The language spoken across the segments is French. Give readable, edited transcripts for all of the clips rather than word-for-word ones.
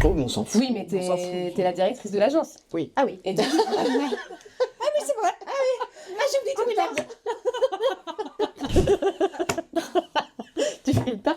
Oh, mais on s'en fout. Oui, mais t'es la directrice de l'agence. Oui. Ah oui. Et donc... Ah mais c'est vrai. Ah oui. Ah j'ai oublié tout le temps. tu fais le pas.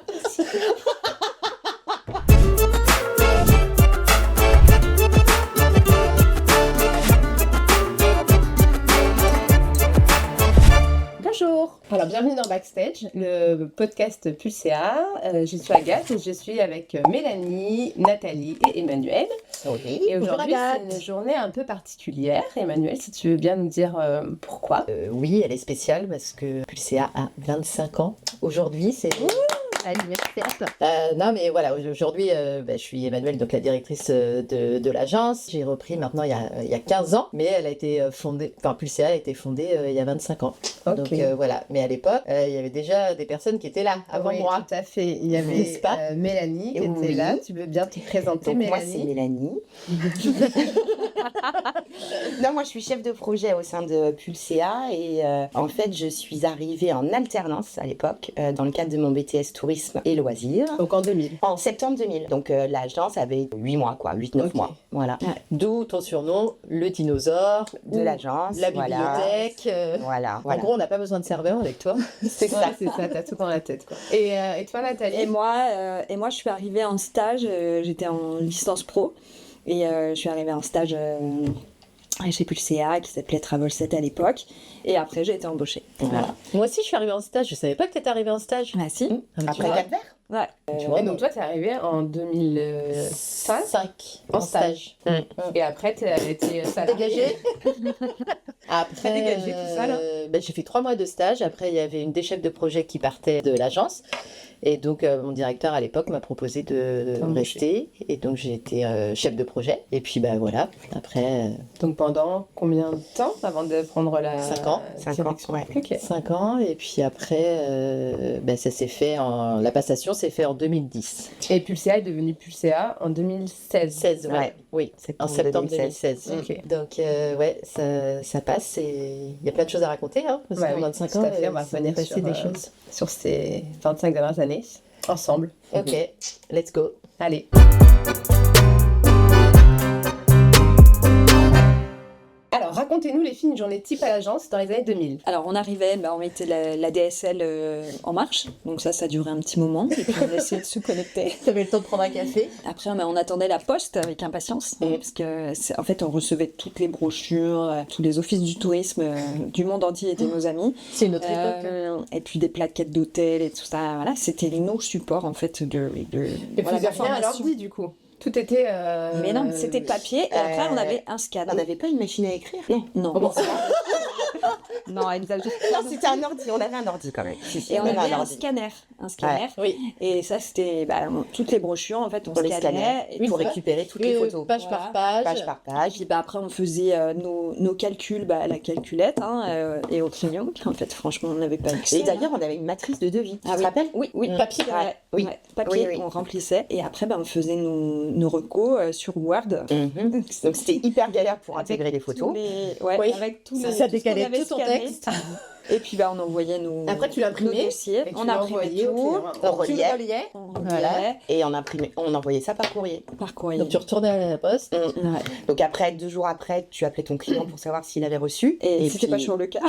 Bonjour. Alors bienvenue dans Backstage, le podcast Pulsea. Je suis Agathe et je suis avec Mélanie, Nathalie et Emmanuel. Oui. Et aujourd'hui c'est une journée un peu particulière. Emmanuel, si tu veux bien nous dire pourquoi. Oui, elle est spéciale parce que Pulsea a 25 ans. Aujourd'hui, c'est... Anniversaire. Non mais voilà, aujourd'hui je suis Emmanuel, donc la directrice de l'agence. J'ai repris maintenant il y a 15 ans, mais elle a été fondée, enfin Pulsea a été fondée il y a 25 ans. Ok. Donc voilà, mais à l'époque, il y avait déjà des personnes qui étaient là avant Oui, moi. tout à fait. Il y avait N'est-ce pas Mélanie qui Oui. était là. Tu veux bien te présenter, Donc moi Mélanie? c'est Mélanie. Non, moi je suis chef de projet au sein de Pulsea et en fait je suis arrivée en alternance à l'époque dans le cadre de mon BTS tourisme et loisirs. Donc en 2000. En septembre 2000. Donc l'agence avait 8 mois quoi, 8-9 Ok. mois. Voilà. D'où ton surnom, le dinosaure, De ou l'agence. la voilà. bibliothèque. Voilà. En gros, on n'a pas besoin de serveur avec toi. c'est ça. Ouais, c'est ça, t'as tout dans la tête, quoi. Et toi, Nathalie? Et moi, je suis arrivée en stage, j'étais en licence pro, et je suis arrivée en stage chez Pulsea, qui s'appelait Travel 7 à l'époque, et après j'ai été embauchée. Voilà. Moi aussi, je suis arrivée en stage. Je savais pas que t'étais arrivée en stage. Ah si. Ah, mais tu Après vois, Cap-Vert. Ouais. tu vois, Et donc toi, t'es arrivée en 2005 5 en stage. Et après, t'as été salariée. Après, dégagé tout ça, là j'ai fait 3 mois de stage. Après, il y avait une des chefs de projet qui partait de l'agence. Et donc, mon directeur à l'époque m'a proposé de rester. Et donc, j'ai été chef de projet. Et puis, voilà. Après, Donc pendant combien de temps avant de prendre la 5 ans. 5 ans. direction? Ouais. Ok. 5 ans. Et puis après, ça s'est fait la passation s'est fait en 2010. Et Pulsea est devenu Pulsea en 2016. 16, Ouais. oui. En Septembre septembre 2016. 2016. Ok. Donc, ça passe. Et il y a plein de choses à raconter. Hein, parce Ouais, qu'en oui, 25 tout ans, à fait. On va il s'est revenir passé sur, des choses. sur ces 25 dernières années ensemble. Ok, let's go. Allez. Alors, racontez-nous les filles une journée type à l'agence dans les années 2000. Alors on arrivait, on mettait la DSL en marche, donc ça durait un petit moment, et puis on essayait de se connecter. T'avais le temps de prendre un café? Après on attendait la poste avec impatience, parce que en fait on recevait toutes les brochures, tous les offices du tourisme du monde entier étaient nos amis. C'est une autre époque. Et puis des plaquettes d'hôtel et tout ça, voilà, c'était nos supports en fait de Et voilà, puis, rien à d'information. l'ordi, du coup. Tout était... Mais non, c'était papier, et après on avait un scan. On n'avait pas une machine à écrire. Non, Oh, bon, non, elle nous a juste... Non, c'était un ordi. On avait un ordi quand même. Et on avait un ordi. scanner, Oui, et ça c'était toutes les brochures en fait on les scannait. scannait, et Pour puis, récupérer toutes les photos. page Voilà. par page. Page par et page. puis après on faisait nos calculs à la calculette et au crayon. En fait franchement on n'avait pas accès. Et d'ailleurs, on avait une matrice de devis. Tu Ah te oui. rappelles? Oui, oui, Papier. ouais, Oui. ouais, papier, Oui, oui. on remplissait et après on faisait nos recos sur Word. Mhm. Donc c'était hyper galère pour intégrer les photos. Oui. Avec tous Ça, les, ça tout ce qu'on décalait avait tout ton scanné. texte. Et puis on envoyait nos, Après, tu nos l'imprimais. dossiers. Et tu On imprimait l'envoyais au tout. client. On Tu reliait. le reliais. On Voilà. reliait Et on envoyait ça par courrier. par courrier. Donc tu retournais à la poste. Mm. Ouais. Donc après, 2 jours après, tu appelais ton client pour savoir s'il avait reçu. Et c'était puis, pas toujours le cas.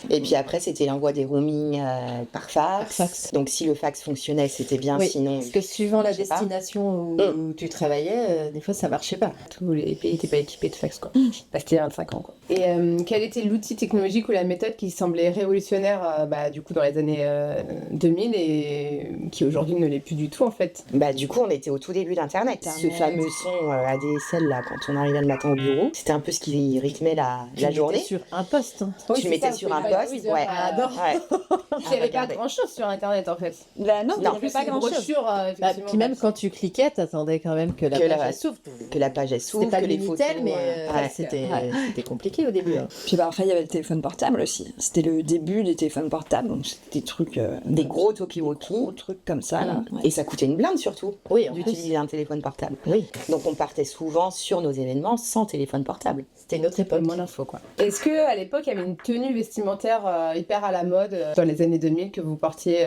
Et puis après, c'était l'envoi des roamings par fax. Fax. Donc si le fax fonctionnait, c'était bien. Oui, Sinon, parce que suivant la je sais pas. destination où tu travaillais, des fois ça marchait pas. Tous les pays n'étaient pas équipés de fax, quoi. Parce qu'il y a 25 ans, quoi. Et quel était l'outil technologique ou la méthode qui semblait révolutionnaire, du coup, dans les années 2000 et qui aujourd'hui ne l'est plus du tout, en fait? du coup, on était au tout début d'Internet. Ce Internet. fameux son ADSL, là, quand on arrivait le matin au bureau, c'était un peu ce qui rythmait la journée. Sur un poste. Hein. Oui, Tu c'est mettais ça, sur vous un pouvez pas poste, plusieurs, ouais. ouais. Il n'y avait pas regarder. grand-chose sur Internet, en fait. Bah non, il n'y Non. avait pas Une grand-chose. brochure, Bah, effectivement. puis même quand tu cliquais, t'attendais quand même que la Que page la- elle s'ouvre. Que la page elle s'ouvre, C'était pas que les Minitel, photos. mais ouais. c'était compliqué au début. Hein. Puis après, il y avait le téléphone portable aussi. C'était le début des téléphones portables, donc c'était des trucs... Des gros talkie-walkie. gros trucs comme ça, là. Ouais. Et ça coûtait une blinde surtout Oui, en plus. d'utiliser un téléphone portable. Oui, Donc on partait souvent sur nos événements sans téléphone portable. c'était une autre époque. Moins d'infos, quoi. Est-ce qu'à l'époque, il y avait une tenue vestimentaire vestimentaire hyper à la mode dans les années 2000 que vous portiez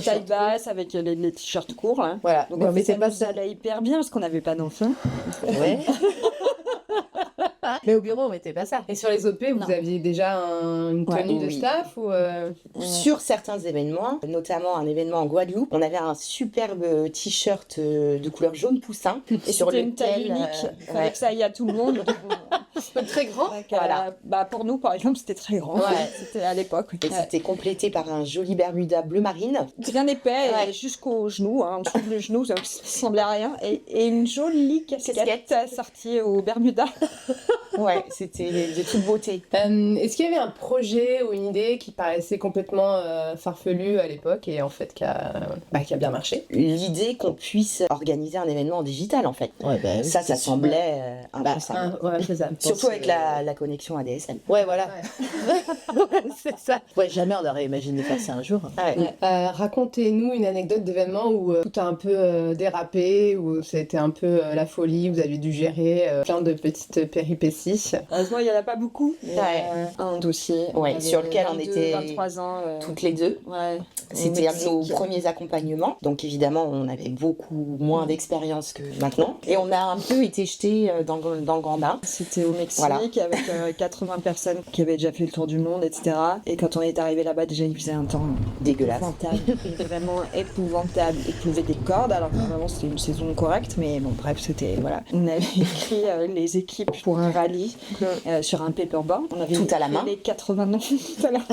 taille basse avec les t-shirts courts. Là. Voilà. Donc Ouais, mais ça c'est pas nous allait hyper bien parce qu'on n'avait pas d'enfants. Ouais. Mais au bureau, on mettait pas ça. Et sur les OP, vous Non. aviez déjà une Ouais, tenue de oui. staff ou Sur certains événements, notamment un événement en Guadeloupe, on avait un superbe t-shirt de couleur jaune poussin. Et sur c'était une taille lequel, unique. Il fallait ouais. que ça aille à tout le monde. très grand? Voilà. Bah, pour nous, par exemple, c'était très grand. Ouais. C'était à l'époque. Et c'était complété par un joli Bermuda bleu marine. Bien épais Ouais. et jusqu'au genou, hein, en dessous du genou, ça ressemblait à rien. Et une jolie casquette sortie au Bermuda. Ouais, c'était de toute beauté. Est-ce qu'il y avait un projet ou une idée qui paraissait complètement farfelu à l'époque et en fait qui a bien marché? L'idée qu'on puisse organiser un événement en digital, en fait. Ouais, bah, oui, Ça c'est sûr. semblait impensable. Ouais, c'est ça. Surtout avec la connexion ADSL. Ouais, voilà. C'est ça. Ouais, jamais on aurait imaginé faire ça un jour. Ah ouais. Racontez-nous une anecdote d'événement où tout a un peu dérapé, où c'était un peu la folie, vous avez dû gérer plein de petites péripéties. Heureusement, il n'y en a pas beaucoup. Mais, Ouais. Un dossier. Ouais, avait sur lequel on 22, était 23 ans. Toutes les deux. Ouais. C'était Au un de nos Mexique. premiers accompagnements. Donc évidemment, on avait beaucoup moins d'expérience que maintenant. Et on a un peu été jetés dans le grand bain. C'était au Mexique Voilà. avec 80 personnes qui avaient déjà fait le tour du monde, etc. Et quand on est arrivé là-bas, déjà il faisait un temps Dégueulasse. épouvantable, vraiment épouvantable. Il pleuvait des cordes, alors que normalement c'était une saison correcte, mais bon, bref, c'était. Voilà. On avait écrit les équipes pour un rallye sur un paperboard. On avait Tout à la main. les 80 noms tout à la main.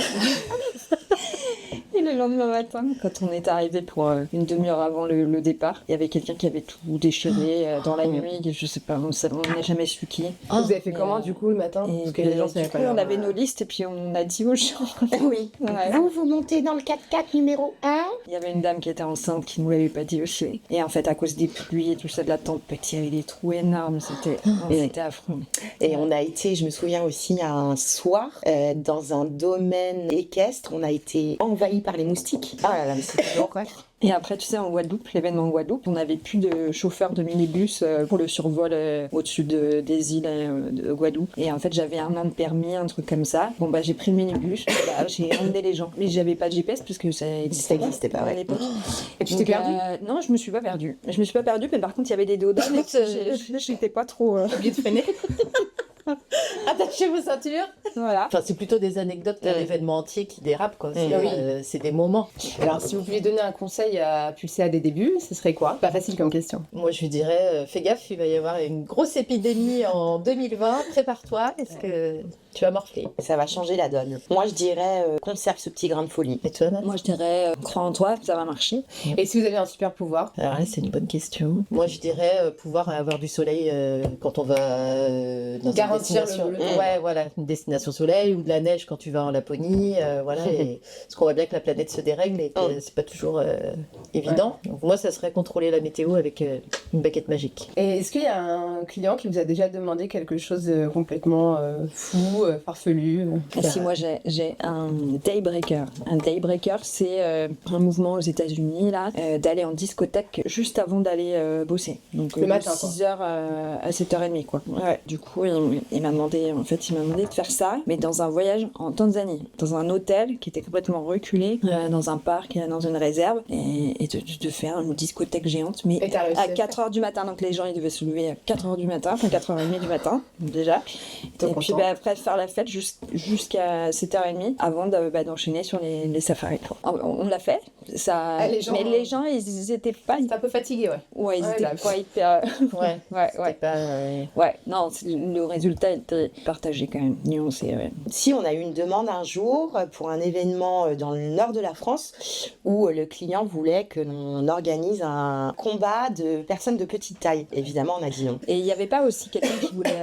Et le lendemain matin, quand on est arrivé pour une demi-heure avant le départ, il y avait quelqu'un qui avait tout déchiré dans la nuit. Je sais pas, on n'a jamais su qui. Vous avez fait Mais, comment du coup le matin? Et Parce que les gens du savaient coup, pas. on avait nos listes et puis on a dit aux gens. Oui. Ouais. Vous montez dans le 4x4 numéro 1. Il y avait une dame qui était enceinte qui nous l'avait pas dit aussi. Et en fait, à cause des pluies et tout ça, de la tempête, il y avait des trous énormes. C'était affreux. Et on a été, je me souviens aussi, un soir, dans un domaine équestre, on a été envahi par les moustiques. Ah là là, mais c'était l'horreur. Et après, tu sais, en Guadeloupe, l'événement en Guadeloupe, on n'avait plus de chauffeur de minibus pour le survol au-dessus des îles de Guadeloupe. Et en fait, j'avais un an de permis, un truc comme ça. Bon, bah, j'ai pris le minibus, bah, j'ai emmené les gens. Mais j'avais pas de GPS parce que ça n'existait pas, à ouais. l'époque. Et tu t'es Donc, perdue? Non, je me suis pas perdue. Je me suis pas perdue, mais par contre, il y avait des déodorants. J'étais pas trop. Oublié de freiner. Attachez vos ceintures. Voilà. Enfin, c'est plutôt des anecdotes qu'un événement entier qui dérape, quoi. C'est Oui. c'est des moments. Alors, si vous pouviez donner un conseil à Pulsé à des débuts, ce serait quoi? Pas facile comme question. Moi, je lui dirais, fais gaffe, il va y avoir une grosse épidémie en 2020. Prépare-toi, parce que tu vas morfler. Ça va changer la donne. Moi, je dirais, conserve ce petit grain de folie. Et toi, Nat? Moi, je dirais, crois en toi, ça va marcher. Et si vous avez un super pouvoir? Alors là, c'est une bonne question. Moi, je dirais pouvoir avoir du soleil quand on va dans Garantir une destination. le temps. Ouais, voilà, une destination soleil ou de la neige quand tu vas en Laponie. Voilà, parce qu'on voit bien que la planète se dérègle et que c'est pas toujours évident. Donc, moi, ça serait contrôler la météo avec une baguette magique. Et est-ce qu'il y a un client qui vous a déjà demandé quelque chose de complètement fou, farfelu? Et si moi j'ai un daybreaker. Un daybreaker, c'est un mouvement aux États-Unis là, d'aller en discothèque juste avant d'aller bosser. Donc Le matin, de 6h à 7h30 quoi. Ouais, du coup, il m'a demandé de faire ça, mais dans un voyage en Tanzanie, dans un hôtel qui était complètement reculé, dans un parc, dans une réserve, et de faire une discothèque géante, mais Et t'as réussi à à le 4h du matin. Donc les gens ils devaient se lever à 4h du matin, enfin 4h30 du matin déjà. T'es Et puis content? bah, après faire la fête jusqu'à 7h30 avant d'enchaîner sur les safaris. Quoi. On l'a fait, ça... Ah, les gens, mais les gens ils étaient pas... T'es un peu fatigué, ouais. Ouais, ils Ouais, étaient la- pas hyper... Ouais, ouais, c'était ouais. pas... Ouais, non, le résultat était partagé quand même, nuancé. Ouais. Si on a eu une demande un jour pour un événement dans le nord de la France où le client voulait que l'on organise un combat de personnes de petite taille. Évidemment, on a dit non. Et il n'y avait pas aussi quelqu'un qui voulait...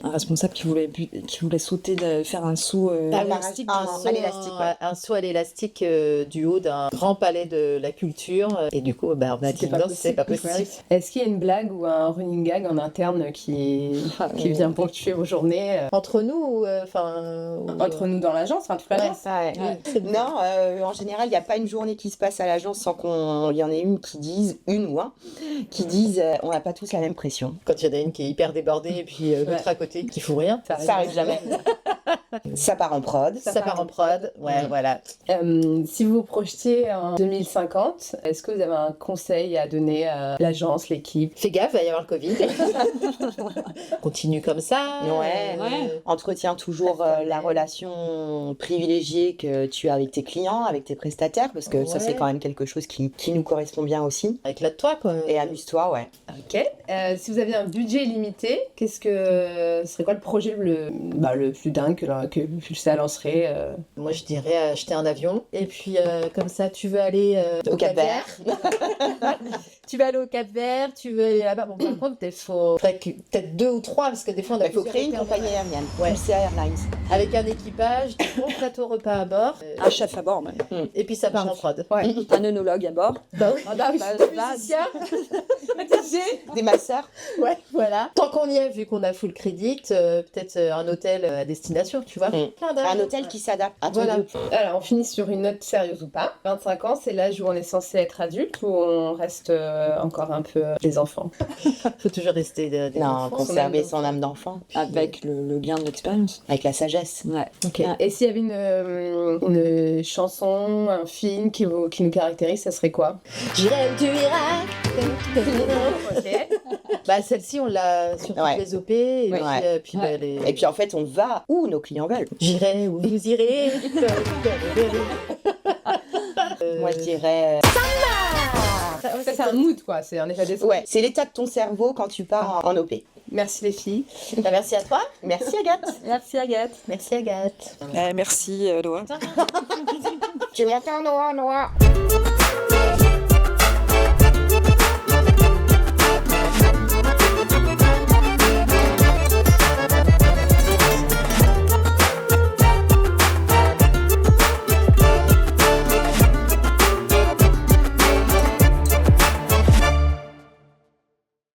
un responsable qui voulait sauter, faire un saut Ah oui, élastique un dans- saut à l'élastique, ouais. Un saut à l'élastique du haut d'un grand palais de la culture. Et du coup, bah, on a dit non, c'est pas possible. Est-ce qu'il y a une blague ou un running gag en interne qui vient ponctuer vos journées Entre nous, entre nous dans l'agence, enfin toute l'agence? Non, en général, il n'y a pas une journée qui se passe à l'agence sans qu'il y en ait une qui dise, qui disent on n'a pas tous la même pression. Quand il y en a une qui est hyper débordée et puis l'autre à côté qui fout rien. Ça arrive jamais. Ça part en prod. Ça part en prod, ouais, voilà. Si vous vous projetez en 2050, est-ce que vous avez un conseil à donner à l'agence, l'équipe? Fais gaffe, va y avoir le Covid. Continue comme ça. Ouais. Entretiens toujours la relation privilégiée que tu as avec tes clients, avec tes prestataires, parce que ça, c'est quand même quelque chose qui nous correspond bien aussi. Éclate-toi, quoi. Et amuse-toi, ouais. Ok. Si vous aviez un budget limité, ce serait quoi le projet le plus dingue que ça lancerait Moi, je dirais acheter un avion. Et puis, comme ça, tu veux aller Au Cap-Vert. Tu vas aller au Cap-Vert, tu veux aller là-bas. Bon, par contre, il faut peut-être 2 ou 3, parce que des fois, on a Il faut créer une compagnie aérienne. Ouais. Pulsar Airlines. Avec un équipage, des bons plateaux repas à bord. Un chef à bord, même. Et puis, ça part en prod. Ouais. Un œnologue à bord. Bah oui. Musicien. Des masseurs. Ouais, voilà. Tant qu'on y est, vu qu'on a full crédit, peut-être un hôtel à destination, tu vois. Un hôtel qui s'adapte à ton Voilà. groupe. Alors, on finit sur une note sérieuse ou pas. 25 ans, c'est l'âge où on est censé être adulte ou on reste encore un peu des enfants? Faut toujours rester des Non, enfants. conserver son âme d'enfant. Avec le gain de l'expérience. Avec la sagesse. Ouais. Ok. Et s'il y avait une chanson, un film qui nous caractérise, ça serait quoi? J'irai où tu iras. Ok. Bah, celle-ci, on l'a sur toutes Ouais. les OP. Et Ouais. puis, bah, les... Et puis en fait, on va où nos clients veulent. J'irai où vous irez. Moi, je dirais. Ça, c'est un mood, quoi. C'est un état d'esprit. Ouais, c'est l'état de ton cerveau quand tu pars en OP. Merci les filles. Bah, merci à toi. Merci Agathe. Merci Agathe. Merci Agathe. Merci Loa. Tu m'entends, Noah?